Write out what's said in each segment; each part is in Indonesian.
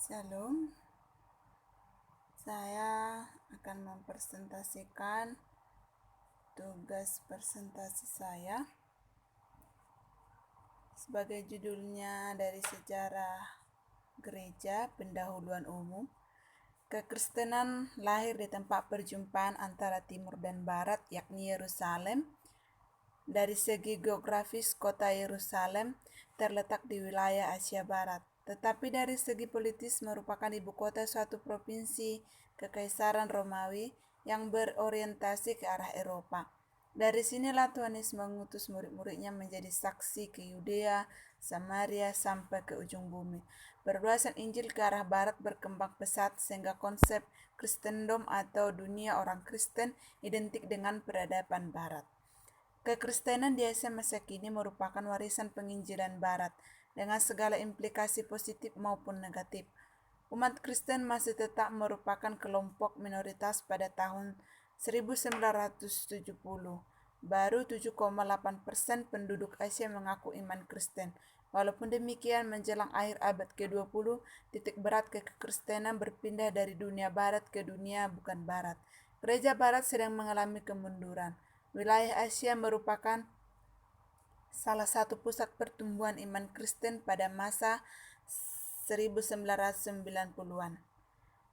Shalom, saya akan mempresentasikan tugas presentasi saya sebagai judulnya dari sejarah gereja pendahuluan umum. Kekristenan lahir di tempat perjumpaan antara timur dan barat, yakni Yerusalem. Dari segi geografis, kota Yerusalem terletak di wilayah Asia Barat, tetapi dari segi politis merupakan ibu kota suatu provinsi Kekaisaran Romawi yang berorientasi ke arah Eropa. Dari sinilah Tuhan Yesus mengutus murid-muridnya menjadi saksi ke Yudea, Samaria, sampai ke ujung bumi. Perluasan Injil ke arah barat berkembang pesat sehingga konsep Kristendom atau dunia orang Kristen identik dengan peradaban barat. Kekristenan di Asia masa kini merupakan warisan penginjilan Barat dengan segala implikasi positif maupun negatif. Umat Kristen masih tetap merupakan kelompok minoritas pada tahun 1970. Baru 7,8% penduduk Asia mengaku iman Kristen. Walaupun demikian, menjelang akhir abad ke-20, titik berat kekristenan berpindah dari dunia Barat ke dunia bukan Barat. Gereja Barat sedang mengalami kemunduran. Wilayah Asia merupakan salah satu pusat pertumbuhan iman Kristen pada masa 1990-an.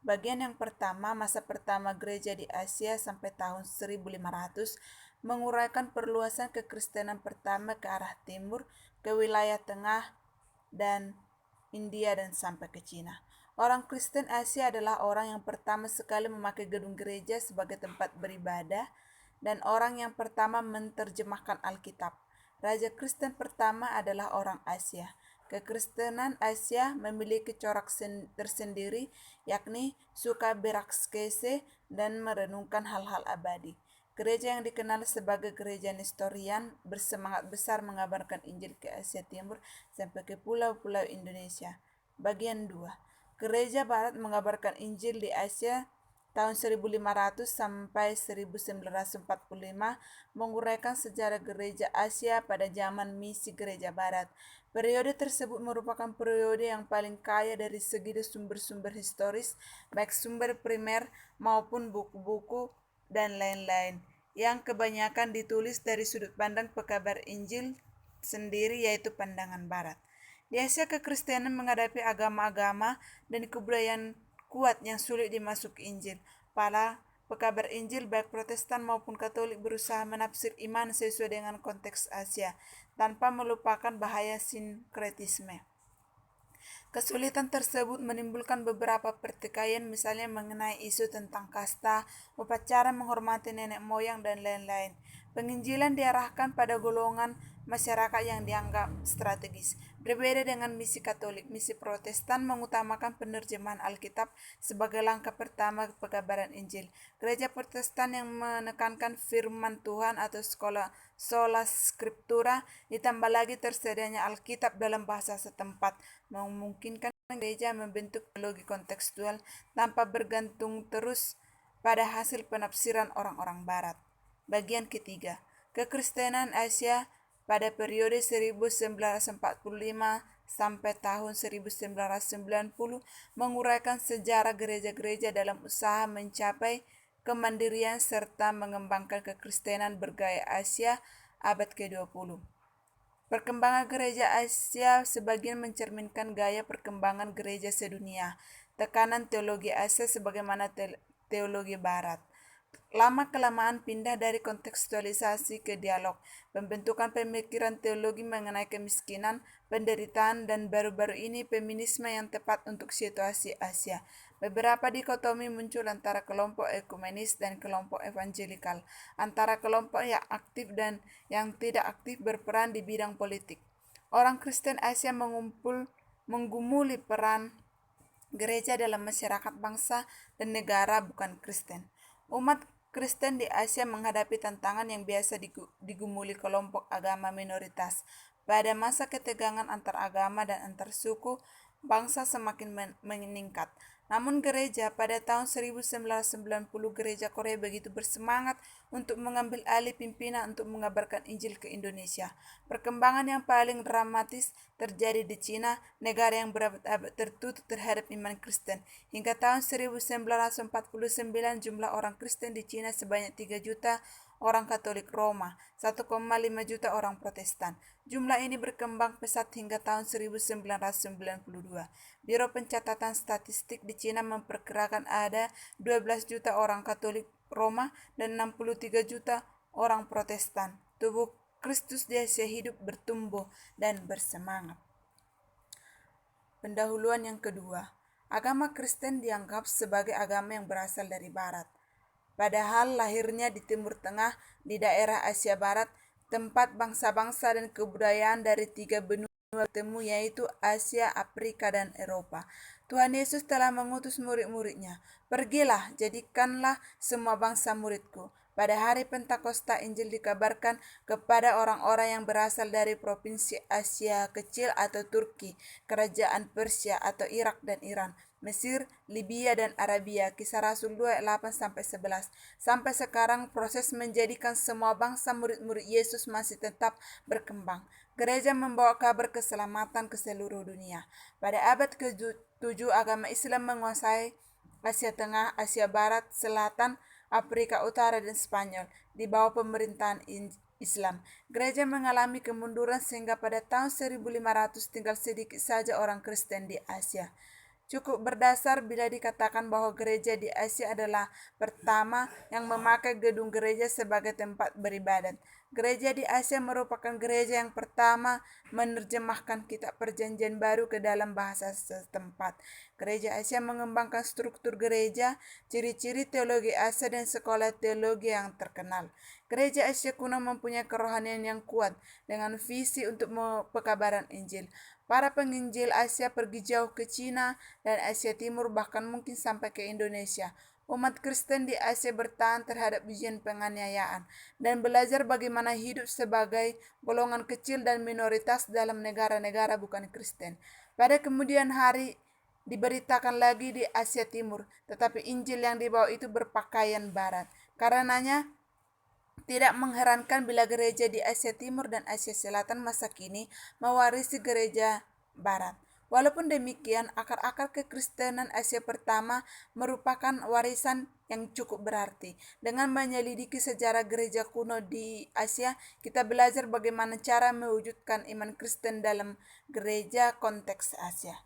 Bagian yang pertama, masa pertama gereja di Asia sampai tahun 1500, menguraikan perluasan kekristenan pertama ke arah timur, ke wilayah tengah dan India dan sampai ke Cina. Orang Kristen Asia adalah orang yang pertama sekali memakai gedung gereja sebagai tempat beribadah dan orang yang pertama menerjemahkan Alkitab. Raja Kristen pertama adalah orang Asia. Kekristenan Asia memiliki corak tersendiri, yakni suka beraskese dan merenungkan hal-hal abadi. Gereja yang dikenal sebagai gereja Nestorian bersemangat besar mengabarkan Injil ke Asia Timur sampai ke pulau-pulau Indonesia. Bagian 2. Gereja Barat mengabarkan Injil di Asia tahun 1500 sampai 1945, menguraikan sejarah gereja Asia pada zaman misi gereja Barat. Periode tersebut merupakan periode yang paling kaya dari segi sumber-sumber historis, baik sumber primer maupun buku-buku dan lain-lain, yang kebanyakan ditulis dari sudut pandang pekabar Injil sendiri, yaitu pandangan Barat. Di Asia, kekristenan menghadapi agama-agama dan kebudayaan kuat yang sulit dimasuki Injil. Para pekabar Injil baik Protestan maupun Katolik berusaha menafsir iman sesuai dengan konteks Asia, tanpa melupakan bahaya sinkretisme. Kesulitan tersebut menimbulkan beberapa pertikaian, misalnya mengenai isu tentang kasta, upacara menghormati nenek moyang, dan lain-lain. Penginjilan diarahkan pada golongan masyarakat yang dianggap strategis. Berbeda dengan misi Katolik, misi Protestan mengutamakan penerjemahan Alkitab sebagai langkah pertama pekabaran Injil. Gereja Protestan yang menekankan firman Tuhan atau sola scriptura, ditambah lagi tersedianya Alkitab dalam bahasa setempat, memungkinkan gereja membentuk teologi kontekstual tanpa bergantung terus pada hasil penafsiran orang-orang Barat. Bagian ketiga, kekristenan Asia pada periode 1945 sampai tahun 1990 menguraikan sejarah gereja-gereja dalam usaha mencapai kemandirian serta mengembangkan kekristenan bergaya Asia abad ke-20. Perkembangan gereja Asia sebagian mencerminkan gaya perkembangan gereja sedunia, tekanan teologi Asia sebagaimana teologi Barat. Lama-kelamaan pindah dari kontekstualisasi ke dialog, pembentukan pemikiran teologi mengenai kemiskinan, penderitaan, dan baru-baru ini feminisme yang tepat untuk situasi Asia. Beberapa dikotomi muncul antara kelompok ekumenis dan kelompok evangelikal, antara kelompok yang aktif dan yang tidak aktif berperan di bidang politik. Orang Kristen Asia menggumuli peran gereja dalam masyarakat bangsa dan negara bukan Kristen. Umat Kristen di Asia menghadapi tantangan yang biasa digumuli kelompok agama minoritas. Pada masa ketegangan antar agama dan antar suku, bangsa semakin meningkat. Namun gereja pada tahun 1990 gereja Korea begitu bersemangat untuk mengambil alih pimpinan untuk mengabarkan Injil ke Indonesia. Perkembangan yang paling dramatis terjadi di Cina, negara yang berabad-abad tertutup terhadap iman Kristen. Hingga tahun 1949 jumlah orang Kristen di Cina sebanyak 3 juta orang Katolik Roma, 1,5 juta orang Protestan. Jumlah ini berkembang pesat hingga tahun 1992. Biro Pencatatan Statistik di Cina memperkirakan ada 12 juta orang Katolik Roma dan 63 juta orang Protestan. Tubuh Kristus di Asia hidup, bertumbuh, dan bersemangat. Pendahuluan yang kedua, agama Kristen dianggap sebagai agama yang berasal dari Barat. Padahal lahirnya di Timur Tengah, di daerah Asia Barat, tempat bangsa-bangsa dan kebudayaan dari 3 benua bertemu, yaitu Asia, Afrika, dan Eropa. Tuhan Yesus telah mengutus murid-muridnya. Pergilah, jadikanlah semua bangsa muridku. Pada hari Pentakosta, Injil dikabarkan kepada orang-orang yang berasal dari provinsi Asia Kecil atau Turki, kerajaan Persia atau Irak dan Iran, Mesir, Libya, dan Arabia. Kisah Rasul 2:8-11. Sampai sekarang proses menjadikan semua bangsa murid-murid Yesus masih tetap berkembang. Gereja membawa kabar keselamatan ke seluruh dunia. Pada abad ke-7 agama Islam menguasai Asia Tengah, Asia Barat, Selatan, Afrika Utara, dan Spanyol di bawah pemerintahan Islam. Gereja mengalami kemunduran sehingga pada tahun 1500 tinggal sedikit saja orang Kristen di Asia. Cukup berdasar bila dikatakan bahwa gereja di Asia adalah pertama yang memakai gedung gereja sebagai tempat beribadat. Gereja di Asia merupakan gereja yang pertama menerjemahkan kitab Perjanjian Baru ke dalam bahasa setempat. Gereja Asia mengembangkan struktur gereja, ciri-ciri teologi Asia, dan sekolah teologi yang terkenal. Gereja Asia kuno mempunyai kerohanian yang kuat dengan visi untuk pekabaran Injil. Para penginjil Asia pergi jauh ke Cina dan Asia Timur, bahkan mungkin sampai ke Indonesia. Umat Kristen di Asia bertahan terhadap ujian penganiayaan dan belajar bagaimana hidup sebagai golongan kecil dan minoritas dalam negara-negara bukan Kristen. Pada kemudian hari diberitakan lagi di Asia Timur, tetapi Injil yang dibawa itu berpakaian Barat. Karenanya tidak mengherankan bila gereja di Asia Timur dan Asia Selatan masa kini mewarisi gereja Barat. Walaupun demikian, akar-akar kekristenan Asia pertama merupakan warisan yang cukup berarti. Dengan menyelidiki sejarah gereja kuno di Asia, kita belajar bagaimana cara mewujudkan iman Kristen dalam gereja konteks Asia.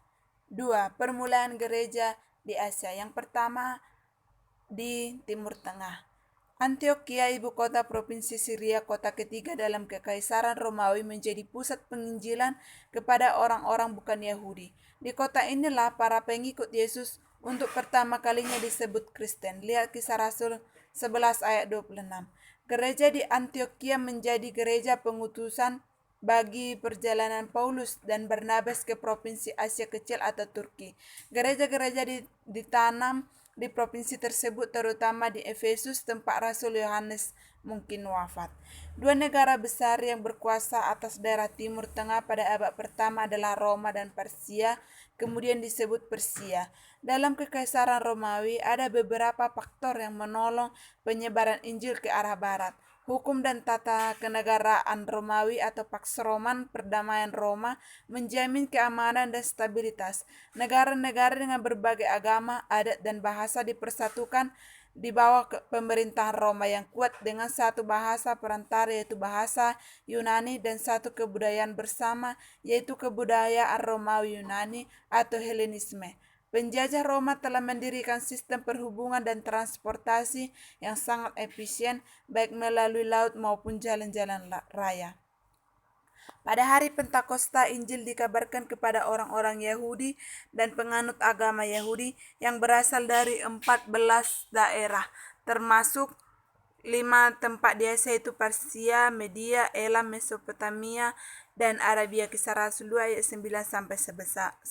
2. Permulaan gereja di Asia. Yang pertama, di Timur Tengah. Antioquia, ibu kota provinsi Syria, kota ketiga dalam Kekaisaran Romawi, menjadi pusat penginjilan kepada orang-orang bukan Yahudi. Di kota inilah para pengikut Yesus untuk pertama kalinya disebut Kristen. Lihat Kisah Rasul 11 ayat 26. Gereja di Antioquia menjadi gereja pengutusan bagi perjalanan Paulus dan Barnabas ke provinsi Asia Kecil atau Turki. Gereja-gereja ditanam di provinsi tersebut, terutama di Efesus, tempat Rasul Yohanes mungkin wafat. 2 negara besar yang berkuasa atas daerah Timur Tengah pada abad pertama adalah Roma dan Persia, kemudian disebut Persia. Dalam Kekaisaran Romawi ada beberapa faktor yang menolong penyebaran Injil ke arah barat. Hukum dan tata kenegaraan Romawi atau Pax Roman, perdamaian Roma, menjamin keamanan dan stabilitas. Negara-negara dengan berbagai agama, adat, dan bahasa dipersatukan di bawah pemerintahan Roma yang kuat dengan satu bahasa perantara yaitu bahasa Yunani dan satu kebudayaan bersama yaitu kebudayaan Romawi Yunani atau Helenisme. Penjajah Roma telah mendirikan sistem perhubungan dan transportasi yang sangat efisien baik melalui laut maupun jalan-jalan raya. Pada hari Pentakosta, Injil dikabarkan kepada orang-orang Yahudi dan penganut agama Yahudi yang berasal dari 14 daerah, termasuk 5 tempat di Asia yaitu Persia, Media, Elam, Mesopotamia, dan Arabia. Kisah Rasul 2 ayat 9-11.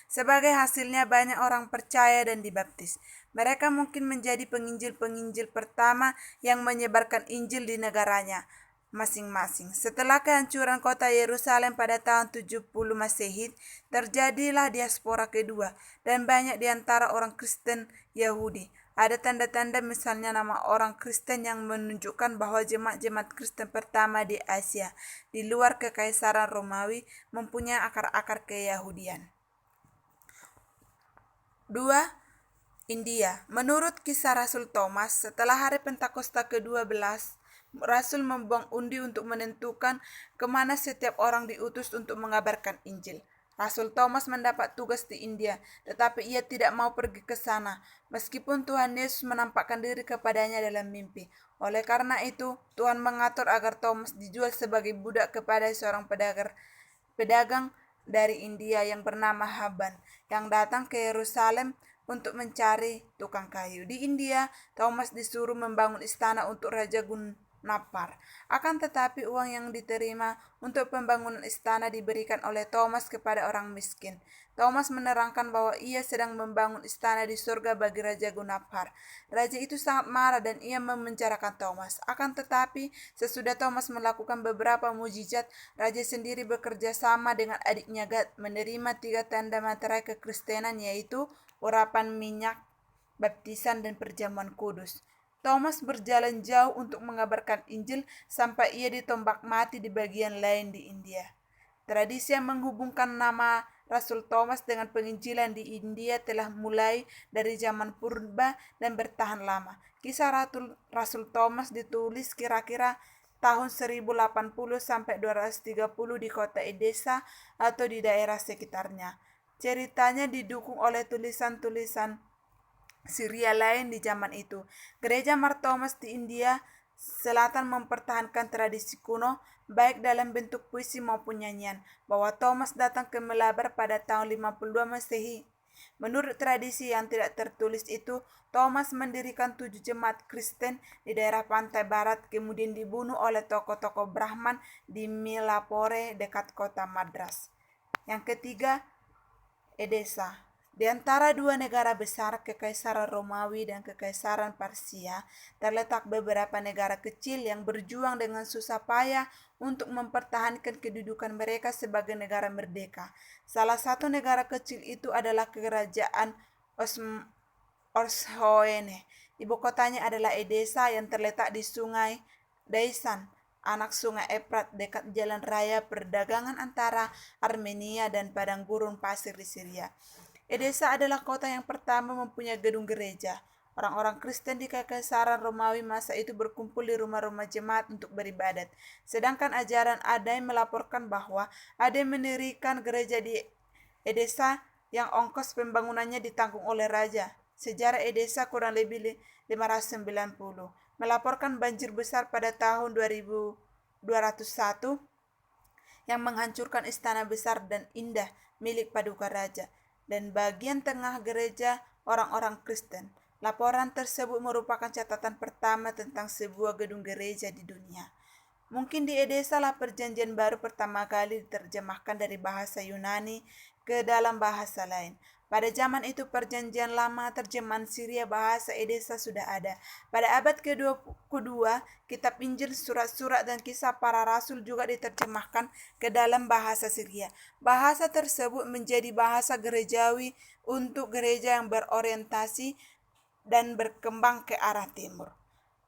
Sebagai hasilnya banyak orang percaya dan dibaptis. Mereka mungkin menjadi penginjil-penginjil pertama yang menyebarkan Injil di negaranya. masing-masing. Setelah kehancuran kota Yerusalem pada tahun 70 Masehi, terjadilah diaspora kedua dan banyak di antara orang Kristen Yahudi. Ada tanda-tanda misalnya nama orang Kristen yang menunjukkan bahwa jemaat-jemaat Kristen pertama di Asia, di luar Kekaisaran Romawi, mempunyai akar-akar keyahudian. 2. India. Menurut kisah Rasul Thomas, setelah hari Pentakosta ke-12, Rasul membuang undi untuk menentukan kemana setiap orang diutus untuk mengabarkan Injil. Rasul Thomas mendapat tugas di India, tetapi ia tidak mau pergi ke sana, meskipun Tuhan Yesus menampakkan diri kepadanya dalam mimpi. Oleh karena itu, Tuhan mengatur agar Thomas dijual sebagai budak kepada seorang pedagang dari India yang bernama Haban, yang datang ke Yerusalem untuk mencari tukang kayu. Di India, Thomas disuruh membangun istana untuk Raja Gunapar. Akan tetapi uang yang diterima untuk pembangunan istana diberikan oleh Thomas kepada orang miskin. Thomas menerangkan bahwa ia sedang membangun istana di surga bagi Raja Gunapar. Raja itu sangat marah dan ia memenjarakan Thomas. Akan tetapi, sesudah Thomas melakukan beberapa mujizat, Raja sendiri bekerja sama dengan adiknya Gad menerima 3 tanda materai kekristenan, yaitu urapan minyak, baptisan, dan perjamuan kudus. Thomas berjalan jauh untuk mengabarkan Injil sampai ia ditombak mati di bagian lain di India. Tradisi yang menghubungkan nama Rasul Thomas dengan penginjilan di India telah mulai dari zaman purba dan bertahan lama. Kisah Rasul Thomas ditulis kira-kira tahun 1080 sampai 230 di kota Edessa atau di daerah sekitarnya. Ceritanya didukung oleh tulisan-tulisan Syria lain di zaman itu. Gereja Mar Thomas di India Selatan mempertahankan tradisi kuno, baik dalam bentuk puisi maupun nyanyian, bahwa Thomas datang ke Melabar pada tahun 52 Masehi. Menurut tradisi yang tidak tertulis itu, Thomas mendirikan 7 jemaat Kristen di daerah pantai barat, kemudian dibunuh oleh tokoh-tokoh Brahman di Milapore dekat kota Madras. Yang ketiga, Edessa. Di antara 2 negara besar, Kekaisaran Romawi dan Kekaisaran Persia, terletak beberapa negara kecil yang berjuang dengan susah payah untuk mempertahankan kedudukan mereka sebagai negara merdeka. Salah satu negara kecil itu adalah Kerajaan Osroene. Ibu kotanya adalah Edessa yang terletak di Sungai Daisan, anak Sungai Efrat, dekat jalan raya perdagangan antara Armenia dan padang gurun pasir di Syria. Edessa adalah kota yang pertama mempunyai gedung gereja. Orang-orang Kristen di Kekaisaran Romawi masa itu berkumpul di rumah-rumah jemaat untuk beribadat. Sedangkan ajaran Adai melaporkan bahwa Adai mendirikan gereja di Edessa yang ongkos pembangunannya ditanggung oleh raja. Sejarah Edessa kurang lebih 590 melaporkan banjir besar pada tahun 2201 yang menghancurkan istana besar dan indah milik Paduka Raja dan bagian tengah gereja orang-orang Kristen. Laporan tersebut merupakan catatan pertama tentang sebuah gedung gereja di dunia. Mungkin di Edessa lah perjanjian baru pertama kali diterjemahkan dari bahasa Yunani ke dalam bahasa lain. Pada zaman itu perjanjian lama terjemahan Syria bahasa Edessa sudah ada. Pada abad kedua, kitab Injil, surat-surat, dan kisah para rasul juga diterjemahkan ke dalam bahasa Syria. Bahasa tersebut menjadi bahasa gerejawi untuk gereja yang berorientasi dan berkembang ke arah timur.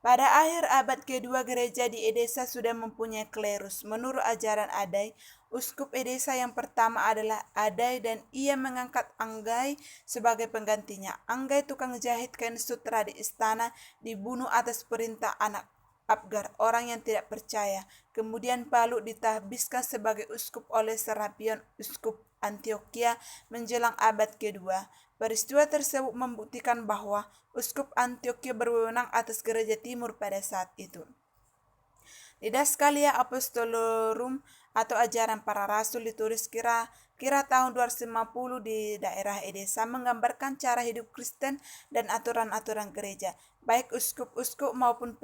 Pada akhir abad kedua, gereja di Edessa sudah mempunyai klerus. Menurut ajaran Adai, uskup Edessa yang pertama adalah Adai dan ia mengangkat Anggai sebagai penggantinya. Anggai, tukang jahit kain sutra di istana, dibunuh atas perintah anak Abgar, orang yang tidak percaya. Kemudian Palu ditahbiskan sebagai uskup oleh Serapion, uskup Antioquia menjelang abad kedua. Peristiwa tersebut membuktikan bahwa uskup Antioquia berwenang atas gereja timur pada saat itu. Didaskalia Apostolorum atau ajaran para rasul ditulis kira tahun 250 di daerah Edessa, menggambarkan cara hidup Kristen dan aturan-aturan gereja, baik uskup-uskup maupun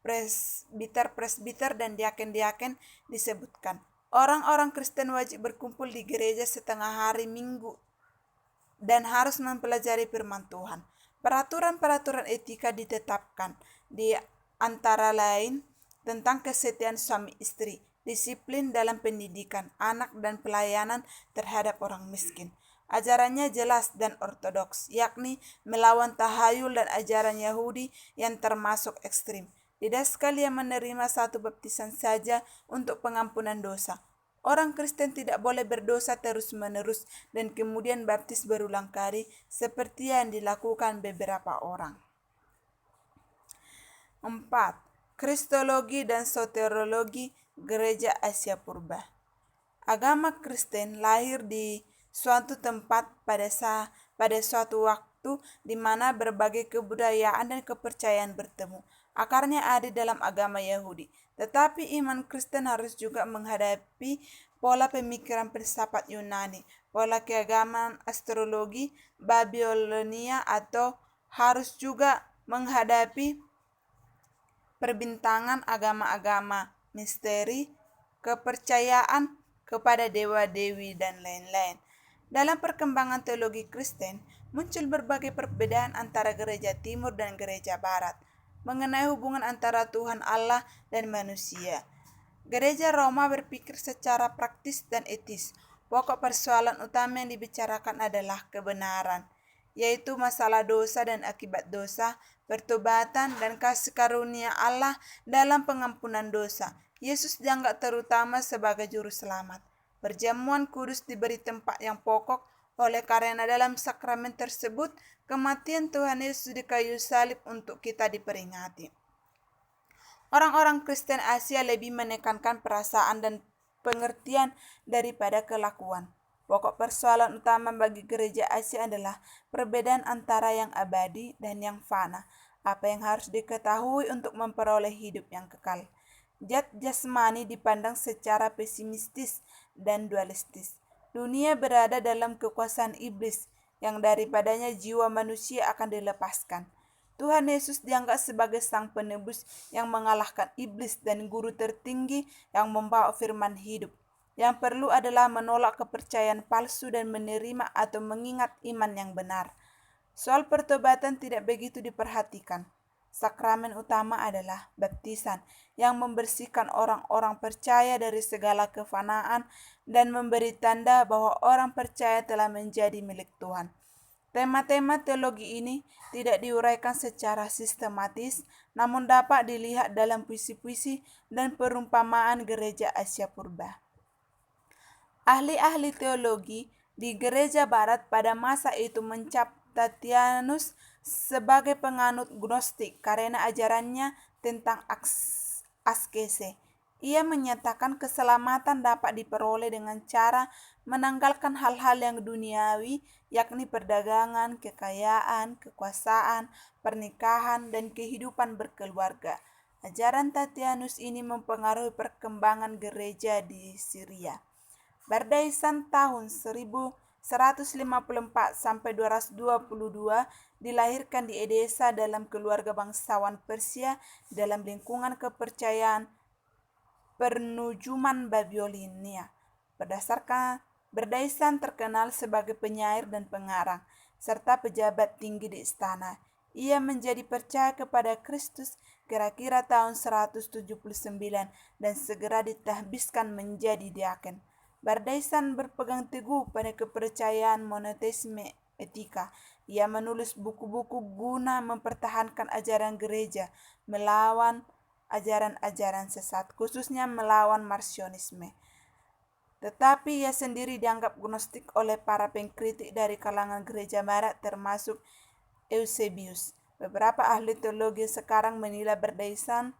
presbiter dan diaken-diaken disebutkan. Orang-orang Kristen wajib berkumpul di gereja setengah hari Minggu dan harus mempelajari firman Tuhan. Peraturan-peraturan etika ditetapkan, di antara lain tentang kesetiaan suami istri, disiplin dalam pendidikan anak dan pelayanan terhadap orang miskin. Ajarannya jelas dan ortodoks, yakni melawan tahayul dan ajaran Yahudi yang termasuk ekstrim. Tidak sekali yang menerima satu baptisan saja untuk pengampunan dosa. Orang Kristen tidak boleh berdosa terus-menerus dan kemudian baptis berulang kali seperti yang dilakukan beberapa orang. 4. Kristologi dan soteriologi Gereja Asia Purba. Agama Kristen lahir di suatu tempat pada suatu waktu di mana berbagai kebudayaan dan kepercayaan bertemu. Akarnya ada dalam agama Yahudi. Tetapi iman Kristen harus juga menghadapi pola pemikiran filsafat Yunani, pola keagamaan astrologi Babilonia, atau harus juga menghadapi perbintangan agama-agama misteri, kepercayaan kepada dewa-dewi, dan lain-lain. Dalam perkembangan teologi Kristen, muncul berbagai perbedaan antara gereja timur dan gereja barat mengenai hubungan antara Tuhan Allah dan manusia. Gereja Roma berpikir secara praktis dan etis. Pokok persoalan utama yang dibicarakan adalah kebenaran, yaitu masalah dosa dan akibat dosa, pertobatan, dan kasih karunia Allah dalam pengampunan dosa. Yesus dianggap terutama sebagai juru selamat. Perjamuan kudus diberi tempat yang pokok oleh karena dalam sakramen tersebut kematian Tuhan Yesus di kayu salib untuk kita diperingati. Orang-orang Kristen Asia lebih menekankan perasaan dan pengertian daripada kelakuan. Pokok persoalan utama bagi gereja Asia adalah perbedaan antara yang abadi dan yang fana. Apa yang harus diketahui untuk memperoleh hidup yang kekal. Zat jasmani dipandang secara pesimistis dan dualistis. Dunia berada dalam kekuasaan iblis, yang daripadanya jiwa manusia akan dilepaskan. Tuhan Yesus dianggap sebagai sang penebus yang mengalahkan iblis dan guru tertinggi yang membawa firman hidup. Yang perlu adalah menolak kepercayaan palsu dan menerima atau mengingat iman yang benar. Soal pertobatan tidak begitu diperhatikan. Sakramen utama adalah baptisan yang membersihkan orang-orang percaya dari segala kefanaan dan memberi tanda bahwa orang percaya telah menjadi milik Tuhan. Tema-tema teologi ini tidak diuraikan secara sistematis, namun dapat dilihat dalam puisi-puisi dan perumpamaan gereja Asia Purba. Ahli-ahli teologi di gereja barat pada masa itu mencap Tatianus sebagai penganut Gnostik karena ajarannya tentang askese. Ia menyatakan keselamatan dapat diperoleh dengan cara menanggalkan hal-hal yang duniawi, yakni perdagangan, kekayaan, kekuasaan, pernikahan, dan kehidupan berkeluarga. Ajaran Tatianus ini mempengaruhi perkembangan gereja di Syria. Bardaisan tahun 1154 sampai 222 dilahirkan di Edessa dalam keluarga bangsawan Persia dalam lingkungan kepercayaan penujuman Babilonia. Berdasarkan Bardaisan terkenal sebagai penyair dan pengarang serta pejabat tinggi di istana. Ia menjadi percaya kepada Kristus kira-kira tahun 179 dan segera ditahbiskan menjadi diaken. Bardaisan berpegang teguh pada kepercayaan monoteisme etika. Ia menulis buku-buku guna mempertahankan ajaran gereja, melawan ajaran-ajaran sesat, khususnya melawan Marcionisme. Tetapi ia sendiri dianggap gnostik oleh para pengkritik dari kalangan gereja barat termasuk Eusebius. Beberapa ahli teologi sekarang menilai Bardaisan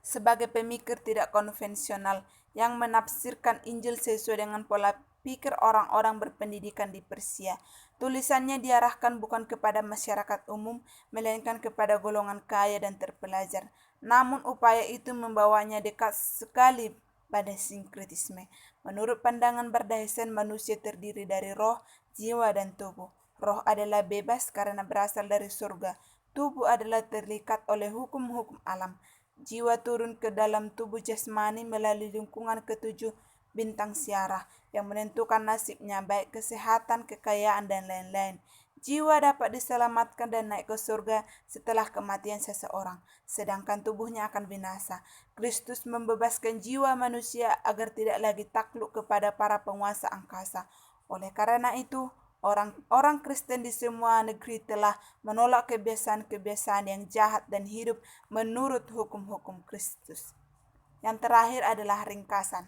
sebagai pemikir tidak konvensional yang menafsirkan Injil sesuai dengan pola pikir orang-orang berpendidikan di Persia. Tulisannya diarahkan bukan kepada masyarakat umum, melainkan kepada golongan kaya dan terpelajar. Namun upaya itu membawanya dekat sekali pada sinkretisme. Menurut pandangan Bardaisan, manusia terdiri dari roh, jiwa, dan tubuh. Roh adalah bebas karena berasal dari surga. Tubuh adalah terikat oleh hukum-hukum alam. Jiwa turun ke dalam tubuh jasmani melalui lingkungan ketujuh bintang siara yang menentukan nasibnya, baik kesehatan, kekayaan, dan lain-lain. jiwa dapat diselamatkan dan naik ke surga setelah kematian seseorang, sedangkan tubuhnya akan binasa. Kristus membebaskan jiwa manusia agar tidak lagi takluk kepada para penguasa angkasa. Oleh karena itu, orang-orang Kristen di semua negeri telah menolak kebiasaan-kebiasaan yang jahat dan hidup menurut hukum-hukum Kristus. Yang terakhir adalah ringkasan.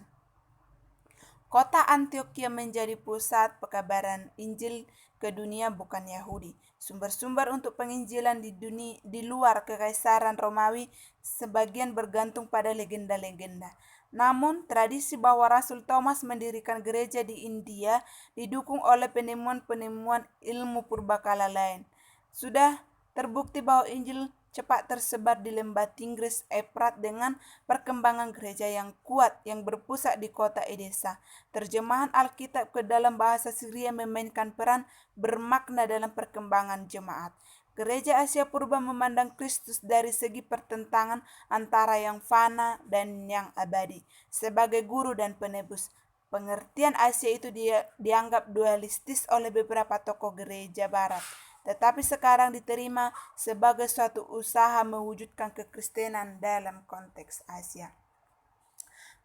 Kota Antioquia menjadi pusat pekabaran Injil ke dunia bukan Yahudi. Sumber-sumber untuk penginjilan di luar Kekaisaran Romawi sebagian bergantung pada legenda-legenda. Namun, tradisi bahwa Rasul Thomas mendirikan gereja di India didukung oleh penemuan-penemuan ilmu purbakala lain. Sudah terbukti bahwa Injil cepat tersebar di lembah Tigris Efrat dengan perkembangan gereja yang kuat yang berpusat di kota Edesa. Terjemahan Alkitab ke dalam bahasa Syria memainkan peran bermakna dalam perkembangan jemaat. Gereja Asia Purba memandang Kristus dari segi pertentangan antara yang fana dan yang abadi, sebagai guru dan penebus. Pengertian Asia itu dianggap dualistis oleh beberapa tokoh gereja barat, tetapi sekarang diterima sebagai suatu usaha mewujudkan kekristenan dalam konteks Asia.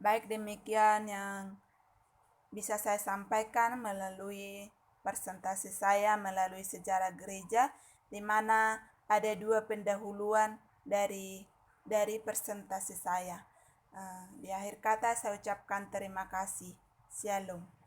Baik, demikian yang bisa saya sampaikan melalui presentasi saya melalui sejarah gereja, di mana ada 2 pendahuluan dari presentasi saya. Di akhir kata saya ucapkan terima kasih. Shalom.